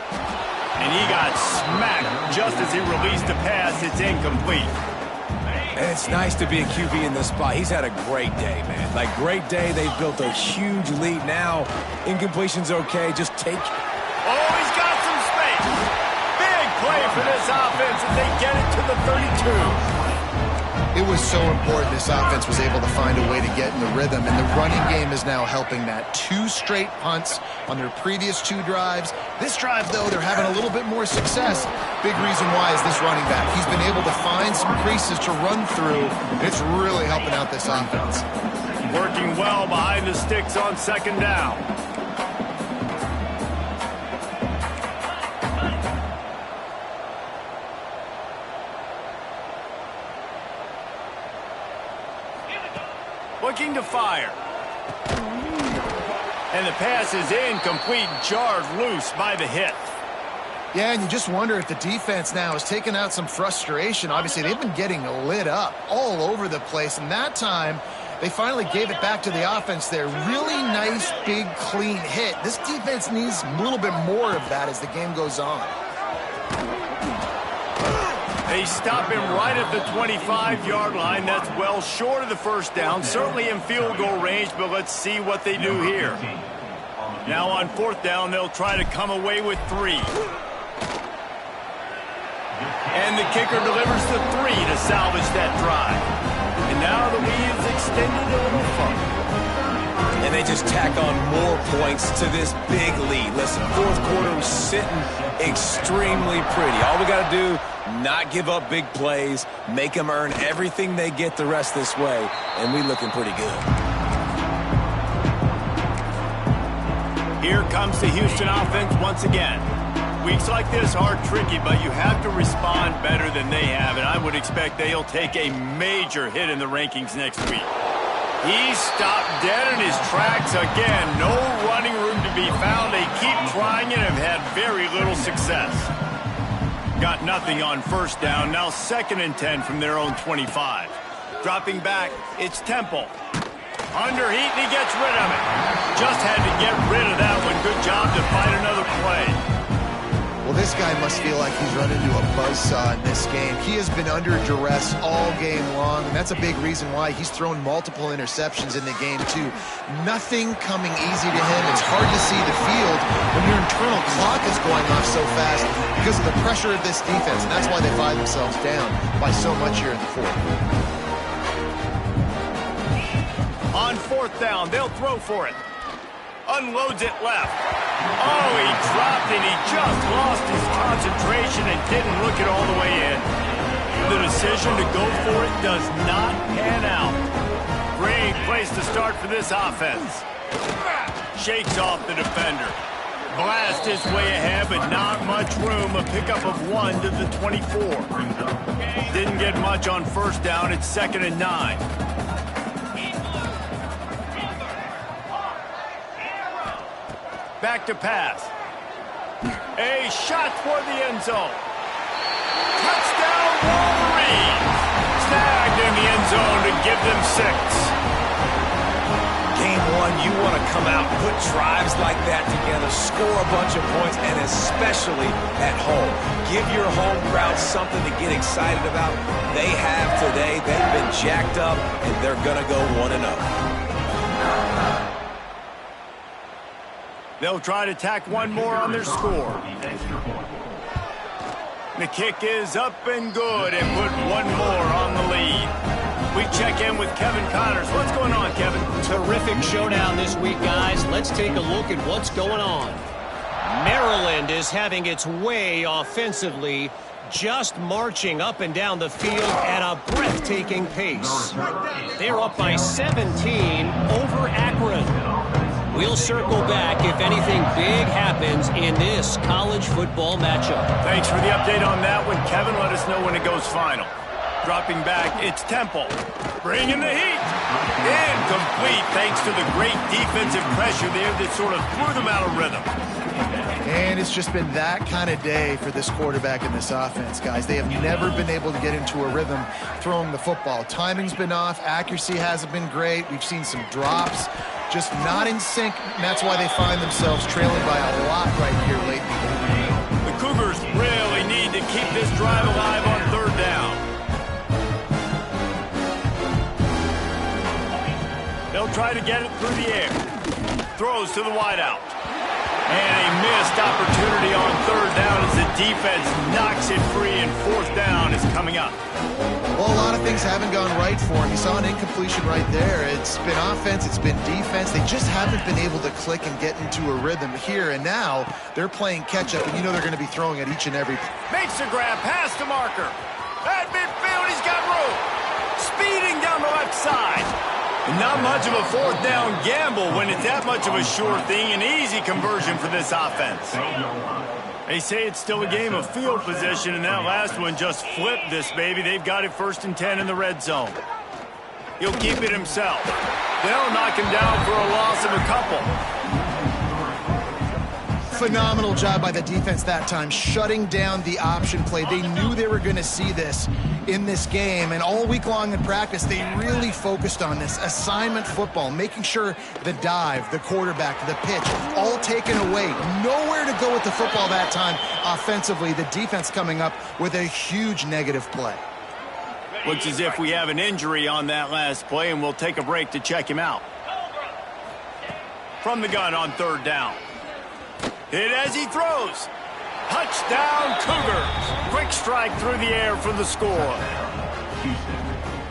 And he got smacked just as he released the pass. It's incomplete. And it's nice to be a QB in this spot. He's had a great day, man. Like, great day. They've built a huge lead now. Incompletion's okay. Just take... Oh, he's got some space. Big play for this offense as they get it to the 32. It was so important this offense was able to find a way to get in the rhythm, and the running game is now helping that. 2 straight punts on their previous 2 drives. This drive, though, they're having a little bit more success. Big reason why is this running back. He's been able to find some creases to run through, and it's really helping out this offense. Working well behind the sticks on second down. Looking to fire. And the pass is incomplete, jarred loose by the hit. Yeah, and you just wonder if the defense now has taken out some frustration. Obviously, they've been getting lit up all over the place, and that time they finally gave it back to the offense there. Really nice, big, clean hit. This defense needs a little bit more of that as the game goes on. They stop him right at the 25-yard line. That's well short of the first down. Certainly in field goal range, but let's see what they do here. Now on fourth down, they'll try to come away with 3. And the kicker delivers the 3 to salvage that drive. And now the lead is extended a little further. And they just tack on more points to this big lead. Listen, fourth quarter was sitting extremely pretty. All we got to do, not give up big plays, make them earn everything they get the rest this way, and we looking pretty good. Here comes the Houston offense once again. Weeks like this are tricky, but you have to respond better than they have, and I would expect they'll take a major hit in the rankings next week. He's stopped dead in his tracks again. No running room to be found. They keep trying and have had very little success. Got nothing on first down. Now 2nd and 10 from their own 25. Dropping back, it's Temple. Under heat, and he gets rid of it. Just had to get rid of that one. Good job to find another play. Well, this guy must feel like he's run into a buzzsaw in this game. He has been under duress all game long, and that's a big reason why he's thrown multiple interceptions in the game, too. Nothing coming easy to him. It's hard to see the field when your internal clock is going off so fast because of the pressure of this defense, and that's why they find themselves down by so much here in the fourth. On fourth down, they'll throw for it. Unloads it left. Oh, he dropped and he just lost his concentration and didn't look it all the way in. The decision to go for it does not pan out. Great place to start for this offense. Shakes off the defender. Blast his way ahead, but not much room. A pickup of 1 to the 24. Didn't get much on first down. It's 2nd and 9. Back to pass. A shot toward the end zone. Touchdown, Wolverines! Snagged in the end zone to give them 6. Game one, you want to come out, put drives like that together, score a bunch of points, and especially at home. Give your home crowd something to get excited about. They have today. They've been jacked up, and they're going to go 1-0. They'll try to tack one more on their score. The kick is up and good and put one more on the lead. We check in with Kevin Connors. What's going on, Kevin? Terrific showdown this week, guys. Let's take a look at what's going on. Maryland is having its way offensively, just marching up and down the field at a breathtaking pace. They're up by 17 over Akron. We'll circle back if anything big happens in this college football matchup. Thanks for the update on that one, Kevin. Let us know when it goes final. Dropping back, it's Temple. Bringing the heat. Incomplete thanks to the great defensive pressure there that sort of threw them out of rhythm. And it's just been that kind of day for this quarterback and this offense, guys. They have never been able to get into a rhythm throwing the football. Timing's been off. Accuracy hasn't been great. We've seen some drops. Just not in sync, and that's why they find themselves trailing by a lot right here late in the game. The Cougars really need to keep this drive alive on third down. They'll try to get it through the air. Throws to the wideout. And a missed opportunity on third down as the defense knocks it free, and fourth down is coming up. Well, a lot of things haven't gone right for him. You saw an incompletion right there. It's been offense, it's been defense. They just haven't been able to click and get into a rhythm here, and now they're playing catch-up, and you know they're going to be throwing at each and every. Makes a grab, pass to Marker. At midfield, he's got room. Speeding down the left side. Not much of a fourth down gamble when it's that much of a sure thing. An easy conversion for this offense. They say it's still a game of field position, and that last one just flipped this baby. They've got it 1st and 10 in the red zone. He'll keep it himself. They'll knock him down for a loss of a couple. Phenomenal job by the defense that time, shutting down the option play. They knew they were going to see this in this game, and all week long in practice, they really focused on this assignment football, making sure the dive, the quarterback, the pitch, all taken away. Nowhere to go with the football that time offensively. The defense coming up with a huge negative play. Looks as if we have an injury on that last play, and we'll take a break to check him out. From the gun on third down. Hit as he throws. Touchdown, Cougars. Quick strike through the air for the score.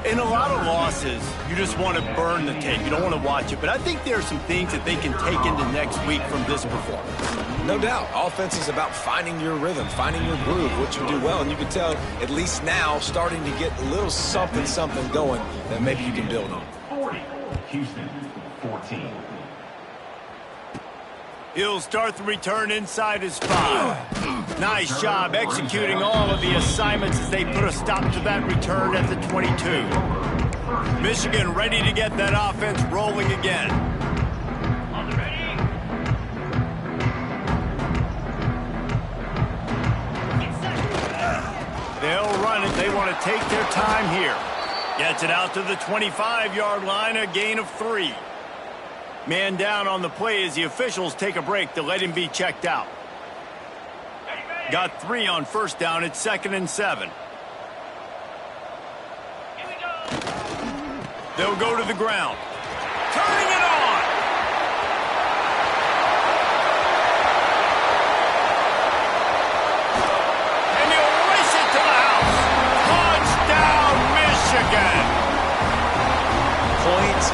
In a lot of losses, you just want to burn the tape. You don't want to watch it. But I think there are some things that they can take into next week from this performance. No doubt. Offense is about finding your rhythm, finding your groove, what you do well. And you can tell, at least now, starting to get a little something going that maybe you can build on. 40, Houston, 14. He'll start the return inside his 5. Nice job executing all of the assignments as they put a stop to that return at the 22. Michigan ready to get that offense rolling again. They'll run it. They want to take their time here. Gets it out to the 25-yard line, a gain of 3. Man down on the play as the officials take a break to let him be checked out. Got 3 on first down. It's 2nd and 7. They'll go to the ground. Turning it on. And he'll race it to the house. Touchdown, Michigan. Points,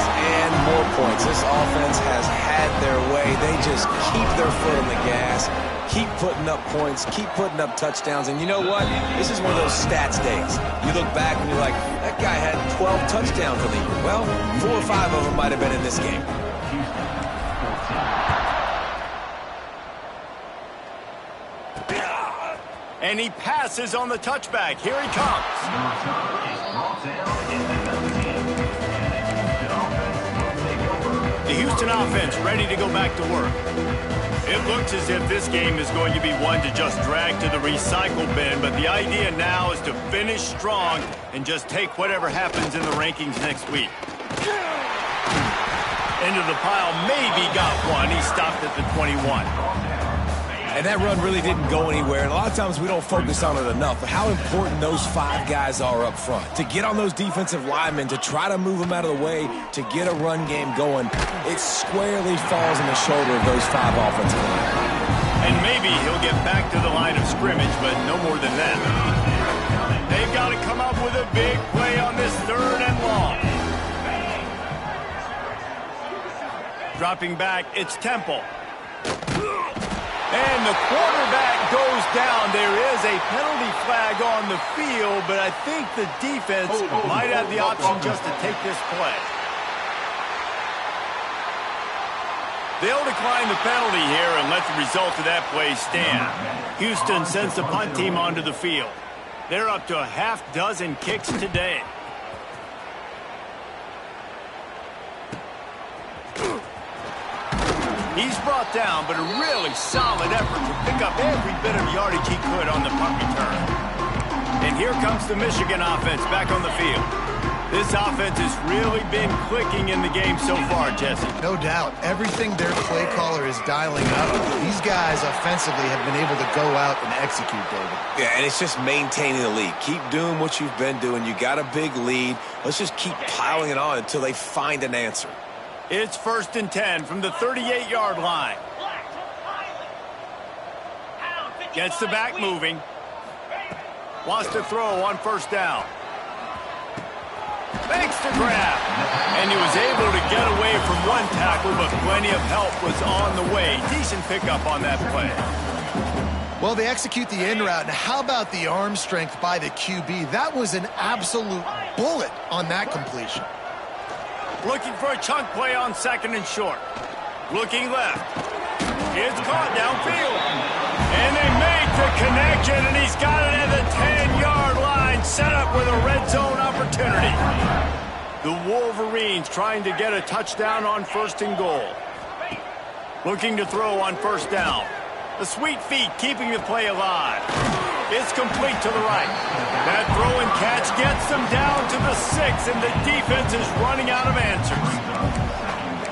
and more points. This offense has had their way. They just keep their foot on the gas, keep putting up points, keep putting up touchdowns. And you know what? This is one of those stats days. You look back and you're like, that guy had 12 touchdowns in the year. Well, 4 or 5 of them might have been in this game. And he passes on the touchback. Here he comes. The Houston offense ready to go back to work. It looks as if this game is going to be one to just drag to the recycle bin, but the idea now is to finish strong and just take whatever happens in the rankings next week. Into the pile, maybe got one. He stopped at the 21. And that run really didn't go anywhere. And a lot of times we don't focus on it enough, but how important those 5 guys are up front. To get on those defensive linemen, to try to move them out of the way, to get a run game going, it squarely falls on the shoulder of those 5 offensive linemen. And maybe he'll get back to the line of scrimmage, but no more than that. They've got to come up with a big play on this 3rd and long. Dropping back, it's Temple. And the quarterback goes down. There is a penalty flag on the field, but I think the defense might have the option just to take this play. They'll decline the penalty here and let the result of that play stand. Houston sends the punt team onto the field. They're up to a half-dozen kicks today. He's brought down, but a really solid effort to pick up every bit of yardage he could on the punt return. And here comes the Michigan offense back on the field. This offense has really been clicking in the game so far, Jesse. No doubt. Everything their play caller is dialing up, these guys offensively have been able to go out and execute, David. Yeah, and it's just maintaining the lead. Keep doing what you've been doing. You got a big lead. Let's just keep piling it on until they find an answer. It's 1st and 10 from the 38-yard line. Gets the back moving. Wants to throw on first down. Makes the grab. And he was able to get away from one tackle, but plenty of help was on the way. Decent pickup on that play. Well, they execute the in route. And how about the arm strength by the QB? That was an absolute bullet on that completion. Looking for a chunk play on 2nd and short. Looking left. It's caught downfield. And they make the connection, and he's got it at the 10-yard line, set up with a red zone opportunity. The Wolverines trying to get a touchdown on 1st and goal. Looking to throw on 1st down. The sweet feet keeping the play alive. It's complete to the right. That throw and catch gets them down to the 6, and the defense is running out of answers.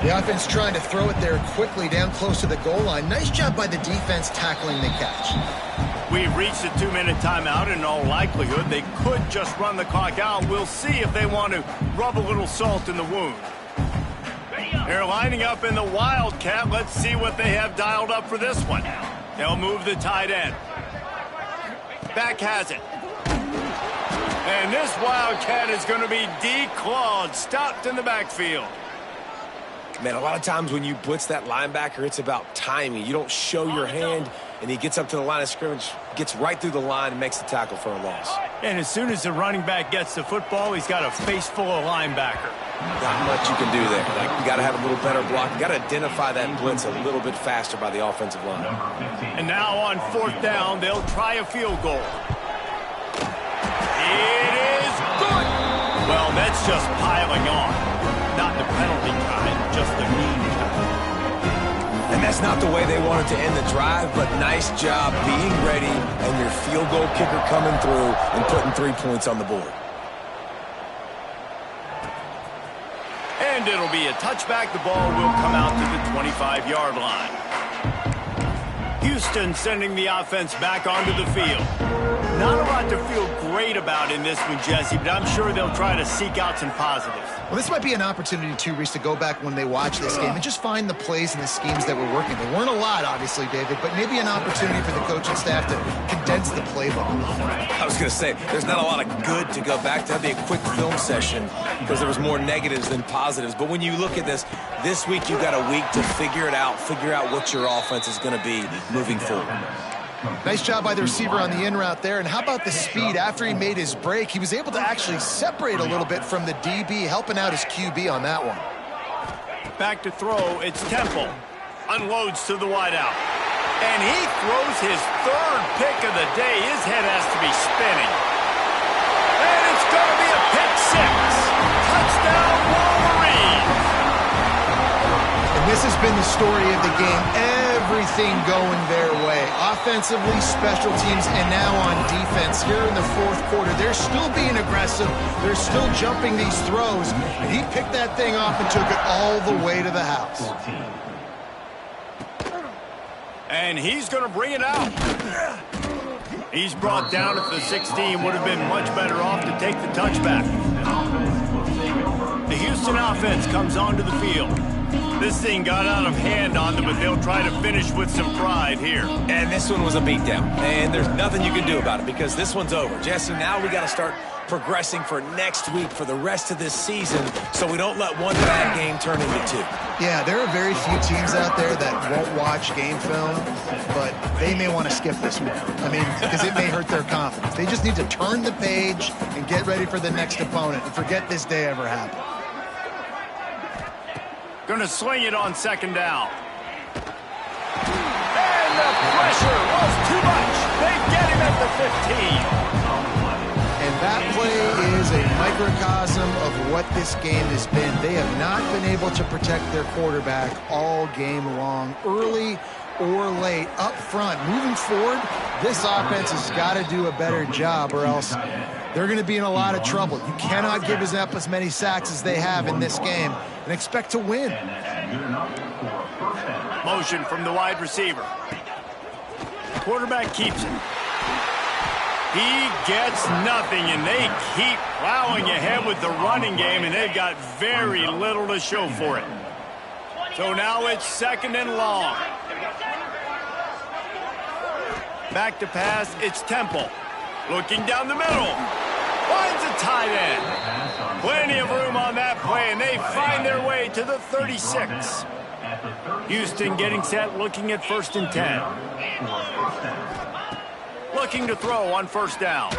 The offense trying to throw it there quickly down close to the goal line. Nice job by the defense tackling the catch. We've reached the 2-minute timeout. In all likelihood, they could just run the clock out. We'll see if they want to rub a little salt in the wound. They're lining up in the Wildcat. Let's see what they have dialed up for this one. They'll move the tight end. Back has it. And this Wildcat is going to be declawed, stopped in the backfield. Man, a lot of times when you blitz that linebacker, it's about timing. You don't show your hand, and he gets up to the line of scrimmage, gets right through the line, and makes the tackle for a loss. And as soon as the running back gets the football, he's got a face full of linebacker. Not much you can do there. Like, you got to have a little better block. You got to identify that blitz a little bit faster by the offensive line. And now on 4th down, they'll try a field goal. It is good. Well, that's just piling on. Not the penalty kind, just the mean kind. And that's not the way they wanted to end the drive, but nice job being ready and your field goal kicker coming through and putting 3 points on the board. And it'll be a touchback. The ball will come out to the 25-yard line. Houston sending the offense back onto the field. Not a lot to feel great about in this one, Jesse, but I'm sure they'll try to seek out some positives. Well, this might be an opportunity, too, Reese, to go back when they watch this game and just find the plays and the schemes that were working. There weren't a lot, obviously, David, but maybe an opportunity for the coaching staff to condense the playbook. I was going to say, there's not a lot of good to go back to. That'd be a quick film session because there was more negatives than positives. But when you look at this week you've got a week to figure it out, figure out what your offense is going to be moving forward. Nice job by the receiver on the in route there. And how about the speed? After he made his break, he was able to actually separate a little bit from the DB, helping out his QB on that one. Back to throw, it's Temple. Unloads to the wideout. And he throws his 3rd pick of the day. His head has to be spinning. And it's going to be a pick 6. Touchdown, Wolverines. And this has been the story of the game. Everything going their way. Offensively, special teams, and now on defense. Here in the 4th quarter, they're still being aggressive. They're still jumping these throws. And he picked that thing off and took it all the way to the house. And he's going to bring it out. He's brought down at the 16. Would have been much better off to take the touchback. The Houston offense comes onto the field. This thing got out of hand on them, but they'll try to finish with some pride here. And this one was a beatdown. And there's nothing you can do about it because this one's over. Jesse, now we got to start progressing for next week, for the rest of this season, so we don't let one bad game turn into 2. Yeah, there are very few teams out there that won't watch game film, but they may want to skip this one. I mean, because it may hurt their confidence. They just need to turn the page and get ready for the next opponent and forget this day ever happened. Going to swing it on 2nd down. And the pressure was too much. They get him at the 15. And that play is a microcosm of what this game has been. They have not been able to protect their quarterback all game long, early or late, up front. Moving forward, this offense has got to do a better job or else they're going to be in a lot of trouble. You cannot give up as many sacks as they have in this game and expect to win. Motion from the wide receiver. Quarterback keeps it. He gets nothing, and they keep plowing ahead with the running game, and they've got very little to show for it. So now it's 2nd and long. Back to pass, it's Temple. Looking down the middle. Finds a tight end. Plenty of room on that play, and they find their way to the 36. Houston getting set, looking at 1st and 10. Looking to throw on 1st down.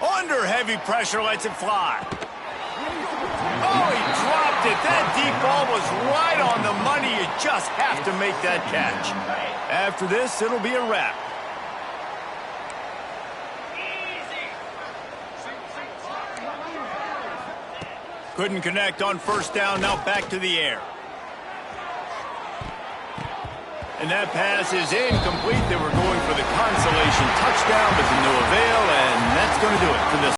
Under heavy pressure, lets it fly. Oh, he dropped it. That deep ball was right on the money. You just have to make that catch. After this, it'll be a wrap. Couldn't connect on first down, now back to the air. And that pass is incomplete. They were going